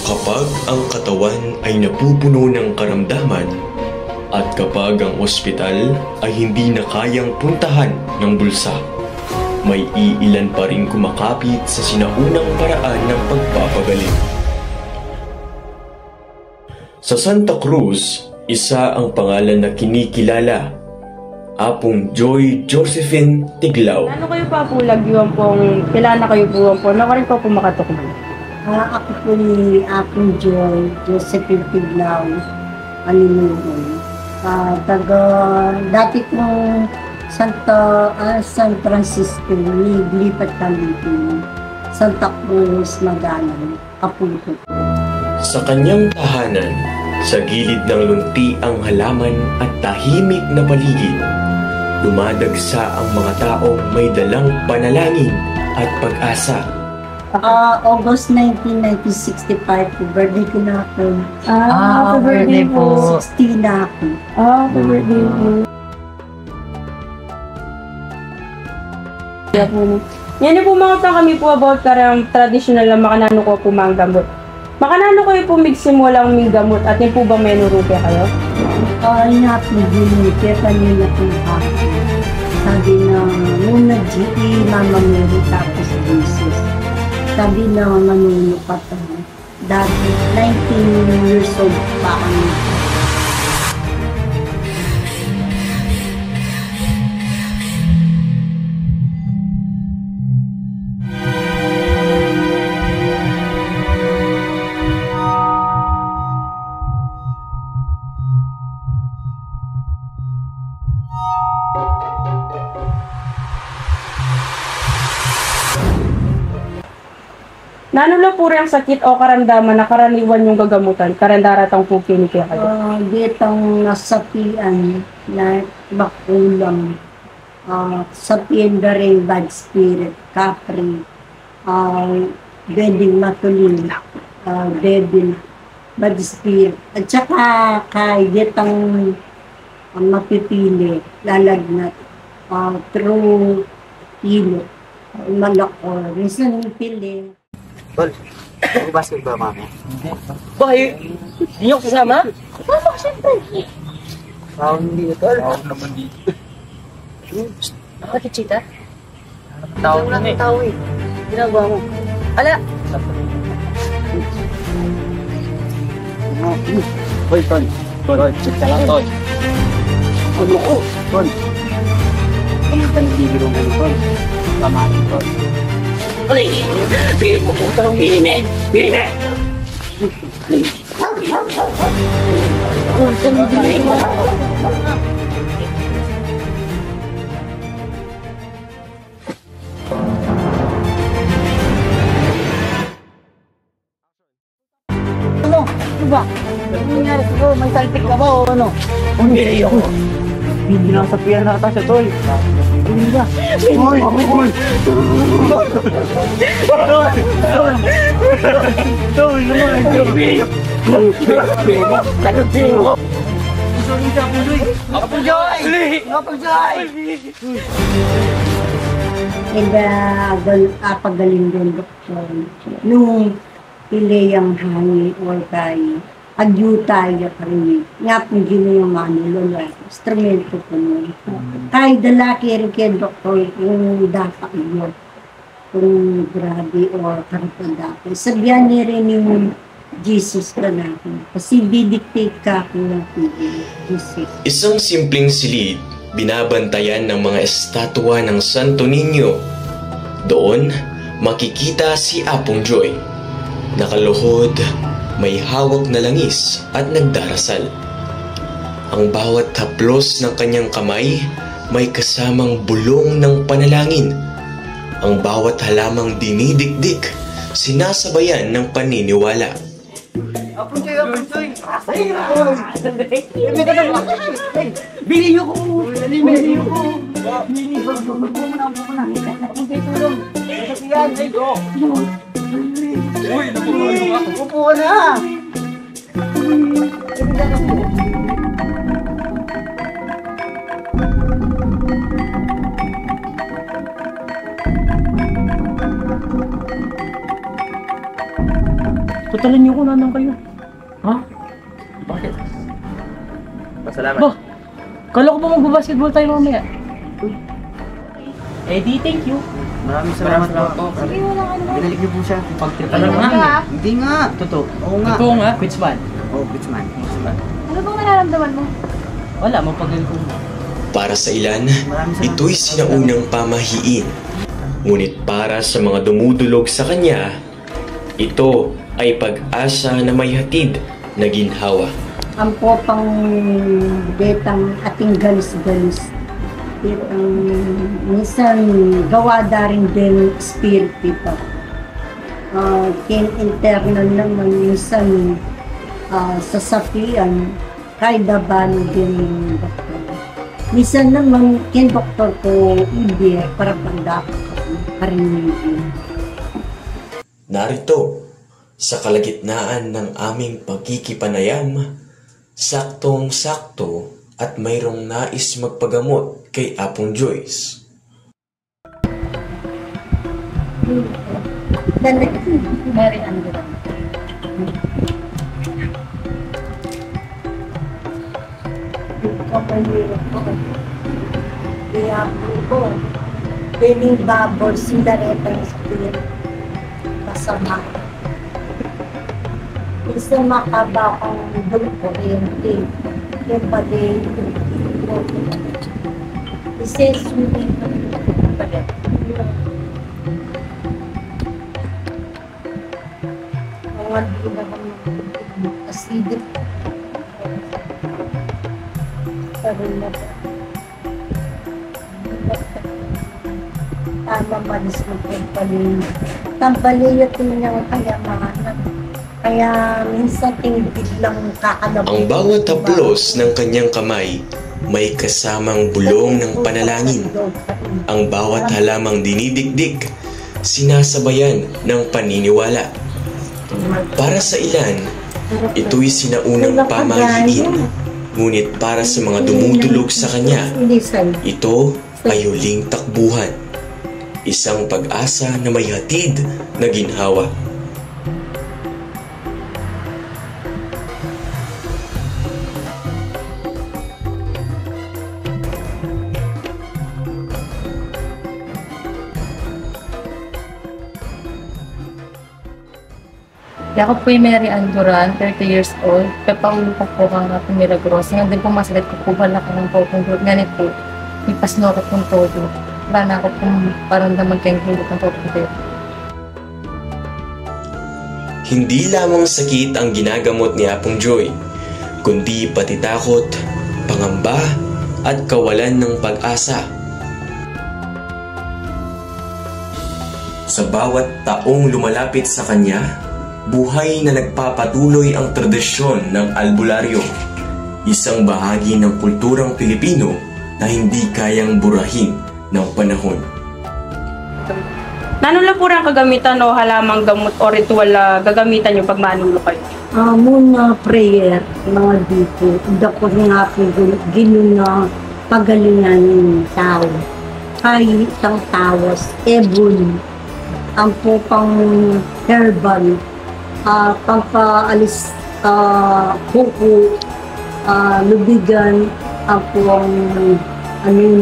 Kapag ang katawan ay napupuno ng karamdaman at kapag ang ospital ay hindi na kayang puntahan ng bulsa, may iilan pa rin kumakapit sa sinaunang paraan ng pagpapagaling. Sa Santa Cruz, isa ang pangalan na kinikilala, Apong Joy Josephine Tiglao. Ano kayo pa po lagyuan pong, kailan na kayo po, naku rin po makatukman? Ako po ni Apong Joy Josephine Tiglao, Alimuron. Dati pong San Francisco, lipat kami po. Santa Cruz, Magalang, Kaputo. Sa kanyang tahanan, sa gilid ng lunti ang halaman at tahimik na paligid, dumadagsa ang mga taong may dalang panalangin at pag-asa. August 19, 1965 po, birthday ko na ako. Happy birthday po. 60 na ako. Happy birthday po. Yan po mga kami po about karang traditional na makanano ko po mga gamot. Makanano kayo po migsimulang may gamot at yan po ba may nurupya kayo? Yun nga po, kaya kanina po ako. Sabi na, muna GE, Mama Mary, tapos Jesus. Sabi na manunukat ako. Dati, 19 years old pa kami. Nanula po rin ang sakit o karamdaman na karaniwan yung gagamutan, karandaratang po kinikaya kayo? Ditang nasapian na bakulang, sapian na rin bad spirit, kapri, beding matulin, devil, bad spirit. At saka kay ditang mapipili, lalagnat, through hilo, malakor, minsan pili. Tol, mag-basket ba, mami? Hindi. Bakit? Hindi nyo kasama? Kasama ko siyempre. Tawag dito, tol. Tawag naman dito. Bakit, Chita? Tawag na eh. Tao eh. Ginagawa mo. Ala! Hoy, tol. Tol, check ka lang, tol. Ano ko? Tol. Ano ka nagigiro mo, tol? Kamahin, tol. Uy! Bigay mo po ito. Bigay mo! Ano? Ano ba? Ano nangyari sa'yo? May saltik ka ba o ano? Hindi ako. Hindi lang sapian na ata siya, tol. Hindi ba? Hoy! Hoy! Tol, naman! Tagutin mo! Sorry siya, Puloy! Apong Joy! Apong Joy! Pagaling din, doktor. Nung pileyang hangin o kay agyutay ka rin. Nga pong ginayang lola, instrumento ko nun. Kahit dalaki rin kay doktor, yung dapat yun. Kung grabe o karapadaki. Sabihan niya rin yung Jesus ka natin. Kasi didictate ka kung natin Jesus. Isang simpleng silid, binabantayan ng mga estatwa ng Santo Niño. Doon, makikita si Apong Joy. Nakaluhod, may hawak na langis at nagdarasal. Ang bawat haplos ng kanyang kamay may kasamang bulong ng panalangin. Ang bawat halamang dinidikdik, sinasabayan ng paniniwala. Apong Joy! Apong Joy! Bili niyo ko! Bili niyo ko! Bili niyo ko! Apong Joy, tulong! Sapian! Ay, go! Uy, napupulo ka! Upo ka na! Hospitalan niyo ko naman kayo. Ha? Bakit? Pasalamat. Ba, kala ko ba magbabasketball tayo mamaya? Eh di, thank you. Maraming salamat po. Sige, wala ka naman. Binalik niyo po siya. Pagtripan Ano naman. ka? Hindi nga. Totoo. Oo nga. Totoo nga, quits man. Oh, bitchman. Ano bang nararamdaman mo? Wala, mapagaling ko. Para sa ilan, Maraming salamat. ito'y sinaunang pamahiin. Ngunit para sa mga dumudulog sa kanya, ito ay pag-asa na may hatid na ginhawa. Ang popang betang ating galis-galis. Pero minsan gawa da rin din spirit ito. Kin internal naman minsan sa sapian kay dabano din doktor. Minsan naman kin doktor ko ibi para pagdapat parinig. Narito, sa kalagitnaan ng aming pagkikipanayam, saktong-sakto at mayroong nais magpagamot kay Apong Joyce. Mary Andrea. Kaya po, piling babor, sindareta ng spirit. Masama. Isa makaba ang dulo kuryente. Yung pali, isa sulit ng pali. Mga di na kami acidic. Sabi na po. Tama malis mo po yung pali. Tampaliyo tingnan kaya mga anak. Kaya minsan tingin lang kakalabot. Ang bawat haplos ng kanyang kamay may kasamang bulong ng panalangin. Ang bawat halamang dinidikdik, sinasabayan ng paniniwala. Para sa ilan, ito'y sinaunang pamahiin. Ngunit para sa mga dumudulog sa kanya, ito ay huling takbuhan. Isang pag-asa na may hatid na ginhawa. Ako po yung Mary Ann Duran, 30 years old. Papaulo ko po kang Milagros. Ngayon din po masalit ko po balak ng po kung ganit po. Ipas na ako pong todo. Wala na ako pong paramdaman kayong hilot ng po po. Hindi lamang sakit ang ginagamot ni Apong Joy, kundi pati takot, pangamba, at kawalan ng pag-asa. Sa bawat taong lumalapit sa kanya, buhay na nagpapatuloy ang tradisyon ng albularyo, isang bahagi ng kulturang Pilipino na hindi kayang burahin ng panahon. Ano lang po rin kagamitan o halamang gamot o ritual na gagamitan nyo pag manulo kayo? Muna prayer, mga dito. Dako nga po ginuna pagalingan ng tao. Kahit isang tawas, ebon, ang po pang herbal, pangpaalis kuko, lubigan, ang po ang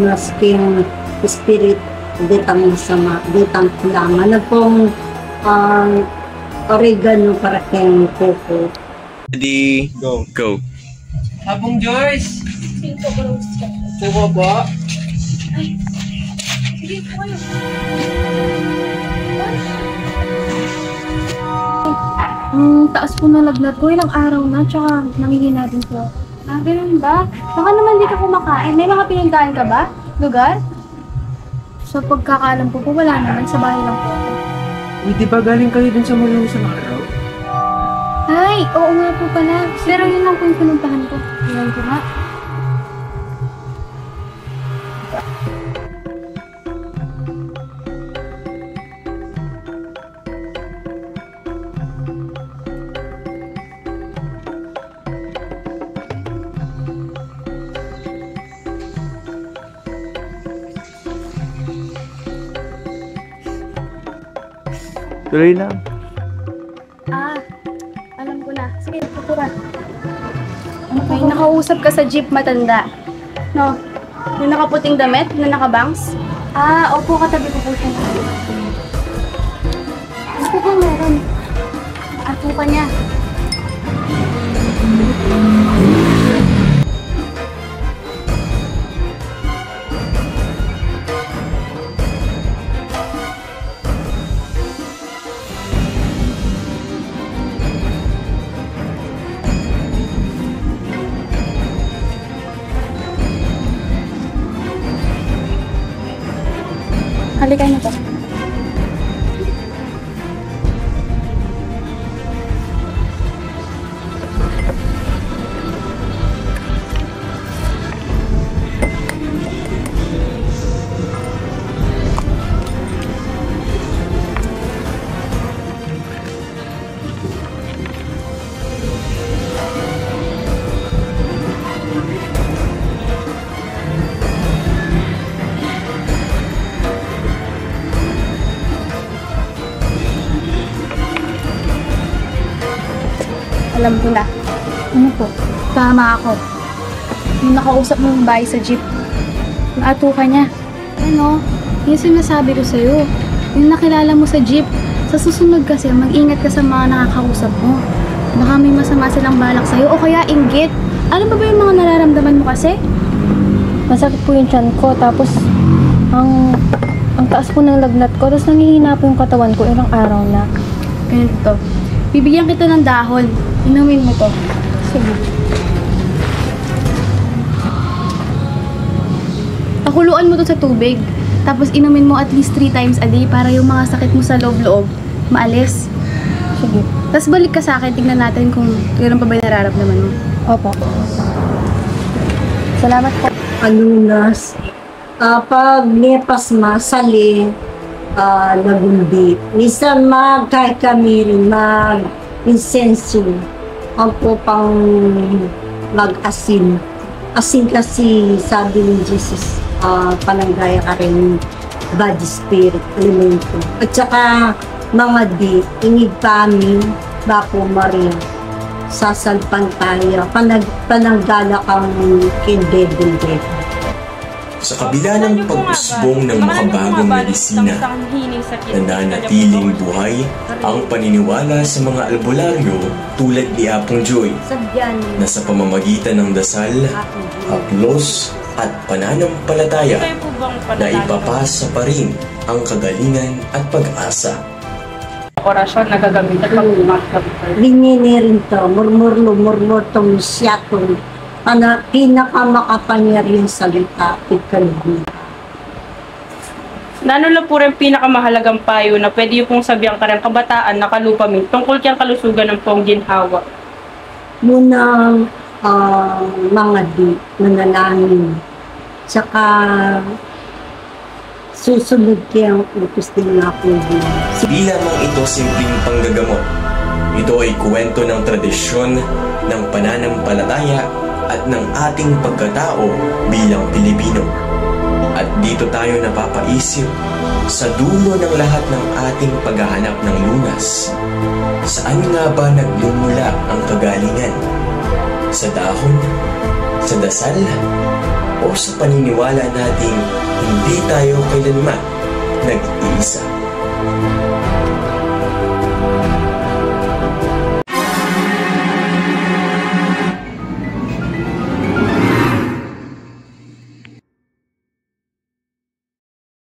na skin spirit, detang masama, detang kulangan. Ano pong oregano para kayong kuko. Ready, go. Apong Joyce! Tuwa ba? Sige po kayo. Taas po ng lagnat ko, ilang araw na, tsaka nangihina din po. Ah, ganun ba? Baka naman di ka kumakain. May mga pinuntahan ka ba? Lugar? Sa pagkakaalam ko po, wala naman, sa bahay lang po ako. Uy, di ba galing kayo dun sa malusang araw? Ay, oo nga po pala. Pero yun lang po yung pinuntahan ko. Yan ko nga. Tuloy lang. Alam ko na. Sige, tuturan. May nakausap ka sa jeep matanda. No? Yung nakaputing damit, na nakabangs? Ah, opo, katabi ko po siya. Ano po ba meron? Ako pa niya. Halika na po. Alam ko na. Ano po? Tama ako. Yung nakausap mong bahay sa jeep. Yung atuka niya. Ano? Yung sinasabi ko sa'yo. Yung nakilala mo sa jeep. Sa susunod kasi, mag-ingat ka sa mga nakakausap mo. Baka may masama silang balak sa'yo o kaya inggit. Ano ba yung mga nararamdaman mo kasi? Masakit po yung tiyan ko, tapos ang taas po ng lagnat ko, tapos nangihina po yung katawan ko ilang araw na. Ganito. Bibigyan kita ng dahon. Inumin mo to. Sige. Pakuluan mo to sa tubig. Tapos inumin mo at least 3 times a day para yung mga sakit mo sa loob-loob maalis. Sige. Tapos balik ka sa akin, tignan natin kung gano'n pa ba yung nararamdaman mo. Opo. Salamat po. Alunas. Pag lepas masali, nagundi. Minsan kahit kami rin mag-insenso. Ang po pang mag-asin. Asin kasi sabi ni Jesus, pananggaya ka rin body spirit, elemento. At saka mga ingig kami, Bako Maria, sasalpan tayo, pananggala kang kindedin-dedin. Sa kabila ng pag-usbong ng makabagong medisina, nananatiling buhay ang paniniwala sa mga albularyo tulad ni Apong Joy na sa pamamagitan ng dasal, haplos at pananampalataya na ipapasa pa rin ang kagalingan at pag-asa. Orasyon na gagamitan pag umakapit. Linini rin to, murmur tong siyatong pinakamakapangyarihang salita ikalbi. Nano lang po rin pinakamahalagang payo na pwede yung pong sabihan ka rin kabataan na kalupamin tungkol kang kalusugan ng pong ginhawa. Munang mga nanalangin. Tsaka susunod kayang utos din na ako. Di lamang ito simpleng panggagamot. Ito ay kwento ng tradisyon, ng pananampalataya at ng ating pagkatao bilang Pilipino. At dito tayo napapaisip sa dulo ng lahat ng ating paghahanap ng lunas. Saan nga ba nagmumula ang kagalingan? Sa dahon? Sa dasal? O sa paniniwala nating hindi tayo kailanman nag-iisa?